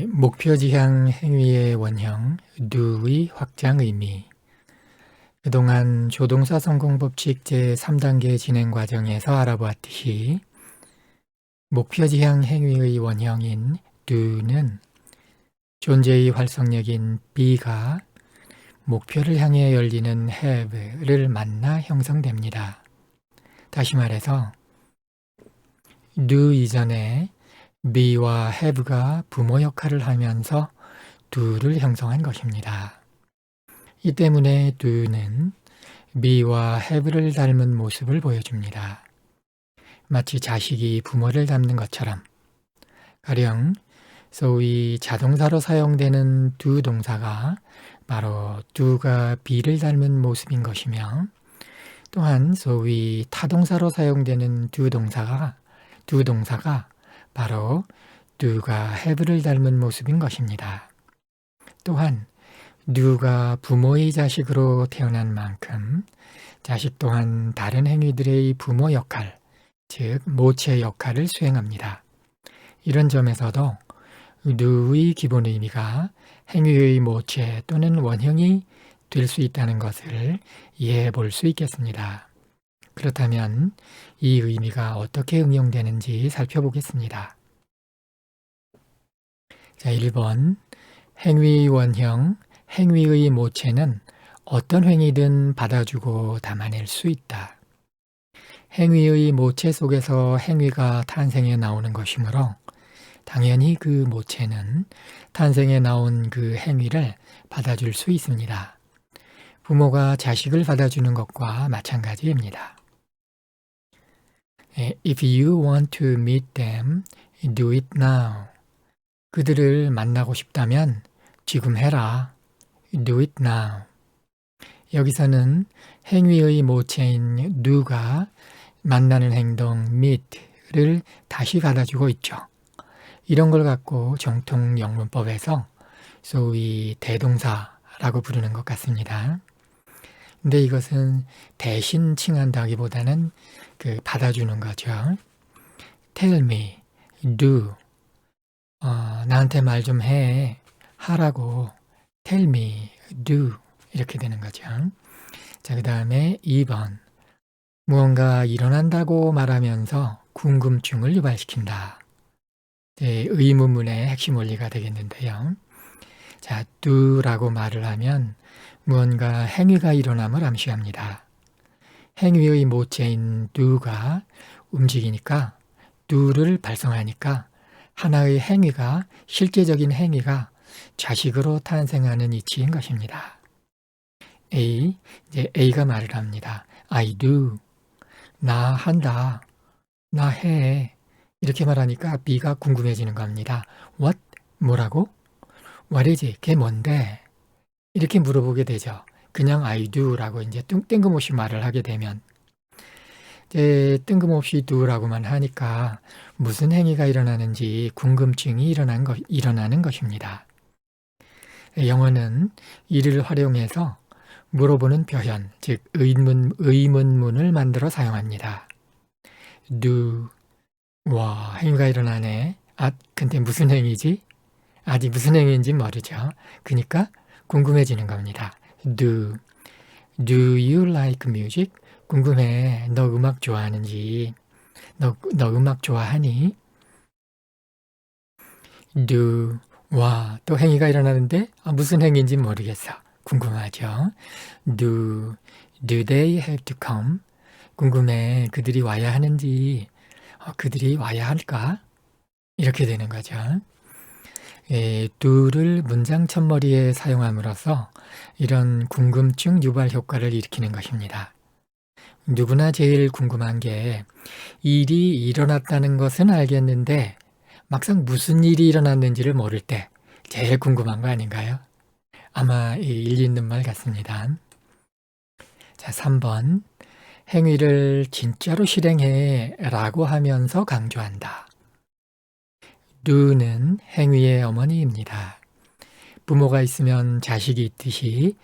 목표지향 행위의 원형, do의 확장 의미. 그동안 조동사 성공법칙 제3단계 진행 과정에서 알아보았듯이 목표지향 행위의 원형인 do는 존재의 활성력인 be가 목표를 향해 열리는 have를 만나 형성됩니다. 다시 말해서 do 이전에 be와 have가 부모 역할을 하면서 do를 형성한 것입니다. 이 때문에 do는 be와 have를 닮은 모습을 보여줍니다. 마치 자식이 부모를 닮는 것처럼. 가령 소위 자동사로 사용되는 do 동사가 바로 do가 be를 닮은 모습인 것이며, 또한 소위 타동사로 사용되는 do 동사가 바로 do가 have를 닮은 모습인 것입니다. 또한 do가 부모의 자식으로 태어난 만큼 자식 또한 다른 행위들의 부모 역할, 즉 모체 역할을 수행합니다. 이런 점에서도 do의 기본 의미가 행위의 모체 또는 원형이 될 수 있다는 것을 이해해 볼 수 있겠습니다. 그렇다면 이 의미가 어떻게 응용되는지 살펴보겠습니다. 자, 1번 행위의 원형, 행위의 모체는 어떤 행위든 받아주고 담아낼 수 있다. 행위의 모체 속에서 행위가 탄생해 나오는 것이므로 당연히 그 모체는 탄생해 나온 그 행위를 받아줄 수 있습니다. 부모가 자식을 받아주는 것과 마찬가지입니다. If you want to meet them, do it now. 그들을 만나고 싶다면 지금 해라. Do it now. 여기서는 행위의 모체인 do가 만나는 행동 meet를 다시 받아주고 있죠. 이런 걸 갖고 정통 영문법에서 소위 대동사라고 부르는 것 같습니다. 근데 이것은 대신 칭한다기보다는 받아주는 거죠. Tell me, do. 나한테 말 좀 해. 하라고. Tell me, do. 이렇게 되는 거죠. 자, 그 다음에 2번. 무언가 일어난다고 말하면서 궁금증을 유발시킨다. 의문문의 핵심 원리가 되겠는데요. 자, do라고 말을 하면 무언가 행위가 일어남을 암시합니다. 행위의 모체인 do가 움직이니까, do를 발성하니까 하나의 행위가, 실제적인 행위가 자식으로 탄생하는 이치인 것입니다. A가 말을 합니다. I do. 나 한다. 나 해. 이렇게 말하니까 B가 궁금해지는 겁니다. What? 뭐라고? What is it? 그게 뭔데? 이렇게 물어보게 되죠. 그냥 I do라고 이제 뜬금없이 말을 하게 되면, 뜬금없이 do라고만 하니까 무슨 행위가 일어나는지 궁금증이 일어나는 것입니다. 영어는 이를 활용해서 물어보는 표현, 즉 의문문을 만들어 사용합니다. do. 와, 행위가 일어나네. 근데 무슨 행위지? 아직 무슨 행위인지 모르죠. 그러니까 궁금해지는 겁니다. Do you like music? 궁금해. 너 음악 좋아하는지. 너 음악 좋아하니? Do. 와, 또 행위가 일어나는데 무슨 행위인지 모르겠어. 궁금하죠. Do they have to come? 궁금해. 그들이 와야 하는지. 그들이 와야 할까? 이렇게 되는 거죠. do를 문장 첫머리에 사용함으로써 이런 궁금증 유발 효과를 일으키는 것입니다. 누구나 제일 궁금한 게 일이 일어났다는 것은 알겠는데 막상 무슨 일이 일어났는지를 모를 때 제일 궁금한 거 아닌가요? 아마 일리 있는 말 같습니다. 자, 3번. 행위를 진짜로 실행해 라고 하면서 강조한다. do는 행위의 어머니입니다. 부모가 있으면 자식이 있듯이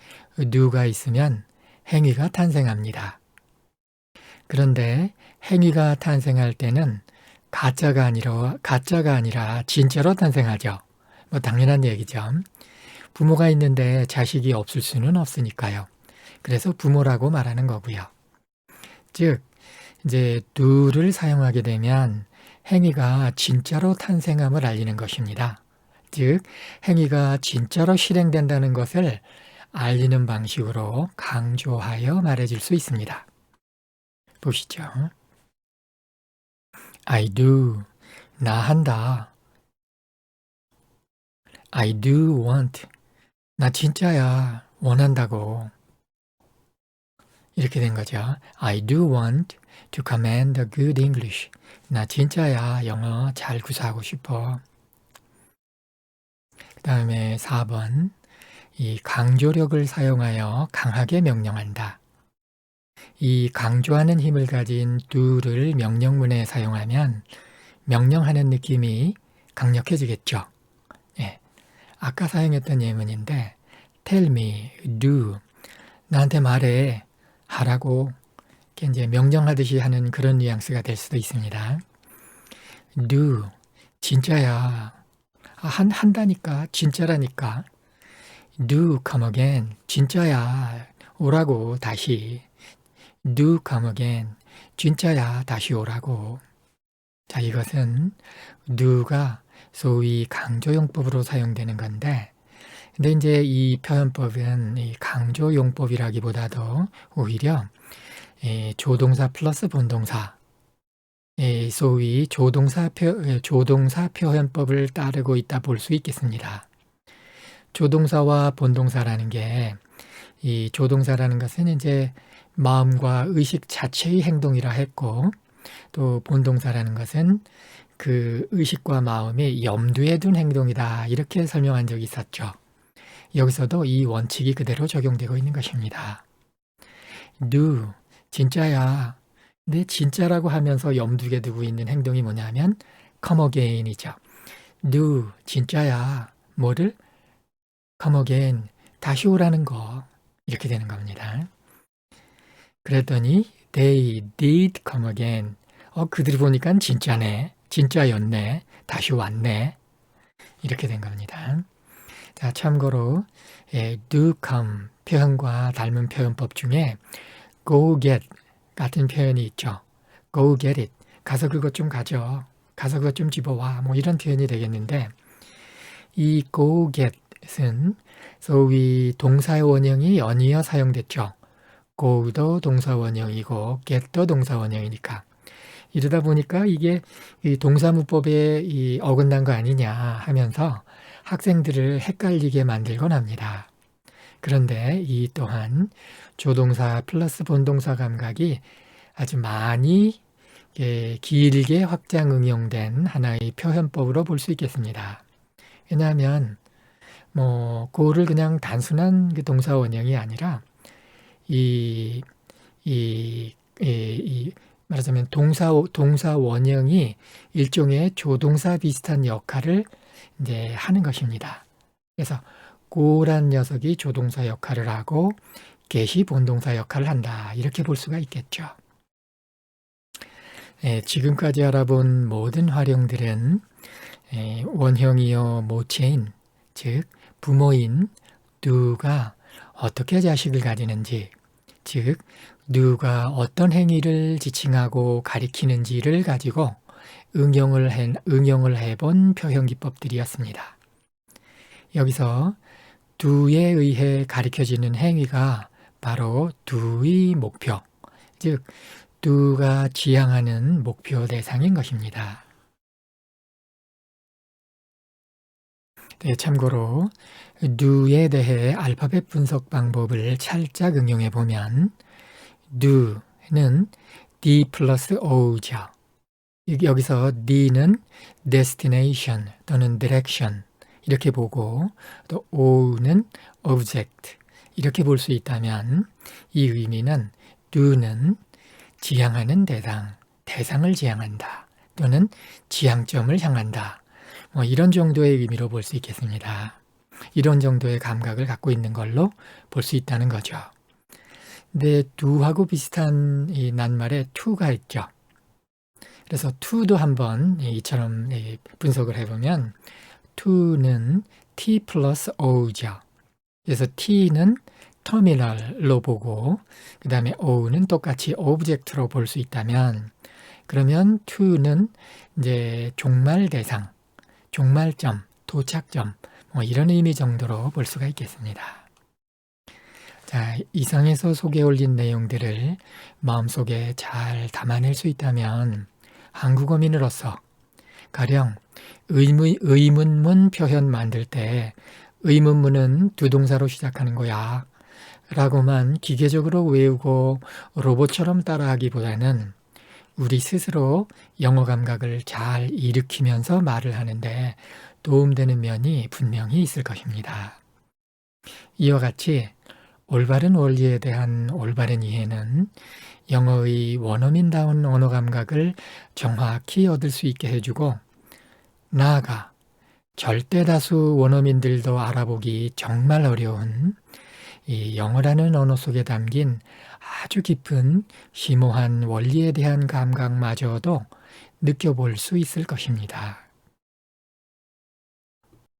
do가 있으면 행위가 탄생합니다. 그런데 행위가 탄생할 때는 가짜가 아니라 진짜로 탄생하죠. 뭐 당연한 얘기죠. 부모가 있는데 자식이 없을 수는 없으니까요. 그래서 부모라고 말하는 거고요. 즉 이제 do를 사용하게 되면 행위가 진짜로 탄생함을 알리는 것입니다. 즉 행위가 진짜로 실행된다는 것을 알리는 방식으로 강조하여 말해줄 수 있습니다. 보시죠. I do. 나 한다. I do want. 나 진짜야. 원한다고. 이렇게 된 거죠. I do want to command a good English. 나 진짜야. 영어 잘 구사하고 싶어. 그 다음에 4번. 이 강조력을 사용하여 강하게 명령한다. 이 강조하는 힘을 가진 do를 명령문에 사용하면 명령하는 느낌이 강력해지겠죠. 예. 아까 사용했던 예문인데 tell me, do. 나한테 말해, 하라고 이제 명령하듯이 하는 그런 뉘앙스가 될 수도 있습니다. do. 진짜야. 한다니까. 진짜라니까. do come again. 진짜야. 오라고 다시. do come again. 진짜야. 다시 오라고. 자, 이것은 do가 소위 강조용법으로 사용되는 건데, 근데 이제 이 표현법은 이 강조용법이라기보다도 오히려 조동사 플러스 본동사, 소위 조동사 표현법을 따르고 있다 볼 수 있겠습니다. 조동사와 본동사라는 게, 이 조동사라는 것은 이제 마음과 의식 자체의 행동이라 했고, 또 본동사라는 것은 그 의식과 마음이 염두에 둔 행동이다, 이렇게 설명한 적이 있었죠. 여기서도 이 원칙이 그대로 적용되고 있는 것입니다. do, 진짜야. 근데 진짜라고 하면서 염두에 두고 있는 행동이 뭐냐면 come again이죠. do, 진짜야. 뭐를? come again, 다시 오라는 거. 이렇게 되는 겁니다. 그랬더니 they did come again. 그들이 보니까 진짜네. 진짜였네. 다시 왔네. 이렇게 된 겁니다. 자, 참고로 do come 표현과 닮은 표현법 중에 go get 같은 표현이 있죠. go get it. 가서 그것 좀 가져. 가서 그것 좀 집어와. 뭐 이런 표현이 되겠는데, 이 go get은 소위 동사의 원형이 연이어 사용됐죠. go도 동사 원형이고 get도 동사 원형이니까. 이러다 보니까 이게 이 동사무법에 이 어긋난 거 아니냐 하면서 학생들을 헷갈리게 만들곤 합니다. 그런데 이 또한 조동사 플러스 본동사 감각이 아주 많이 길게 확장 응용된 하나의 표현법으로 볼 수 있겠습니다. 왜냐하면 고를 그냥 단순한 그 동사 원형이 아니라 말하자면 동사 원형이 일종의 조동사 비슷한 역할을 이제 하는 것입니다. 그래서 go란 녀석이 조동사 역할을 하고 get이 본동사 역할을 한다. 이렇게 볼 수가 있겠죠. 지금까지 알아본 모든 활용들은 원형이요 모체인, 즉 부모인 do가 어떻게 자식을 가지는지, 즉 do가 어떤 행위를 지칭하고 가리키는지를 가지고 응용을 해본 표현기법들이었습니다. 여기서 do에 의해 가리켜지는 행위가 바로 do의 목표, 즉 do가 지향하는 목표 대상인 것입니다. 참고로 do에 대해 알파벳 분석 방법을 살짝 응용해 보면 do는 D 플러스 O죠. 여기서 D는 destination 또는 direction 이렇게 보고, 또 O는 object 이렇게 볼 수 있다면, 이 의미는 do는 지향하는 대상을 지향한다 또는 지향점을 향한다, 뭐 이런 정도의 의미로 볼 수 있겠습니다. 이런 정도의 감각을 갖고 있는 걸로 볼 수 있다는 거죠. 근데 do하고 비슷한 이 낱말에 to가 있죠. 그래서 to도 한번 이처럼 분석을 해보면 to는 t 플러스 o죠. 그래서 t는 터미널로 보고 그 다음에 o는 똑같이 오브젝트로 볼 수 있다면 그러면 to는 이제 종말 대상, 종말점, 도착점 뭐 이런 의미 정도로 볼 수가 있겠습니다. 자, 이상에서 소개해 올린 내용들을 마음속에 잘 담아낼 수 있다면 한국어민으로서 가령 의문문 표현 만들 때 의문문은 두 동사로 시작하는 거야 라고만 기계적으로 외우고 로봇처럼 따라하기보다는 우리 스스로 영어 감각을 잘 일으키면서 말을 하는데 도움되는 면이 분명히 있을 것입니다. 이와 같이 올바른 원리에 대한 올바른 이해는 영어의 원어민다운 언어 감각을 정확히 얻을 수 있게 해주고 나아가 절대다수 원어민들도 알아보기 정말 어려운 이 영어라는 언어 속에 담긴 아주 깊은 심오한 원리에 대한 감각마저도 느껴볼 수 있을 것입니다.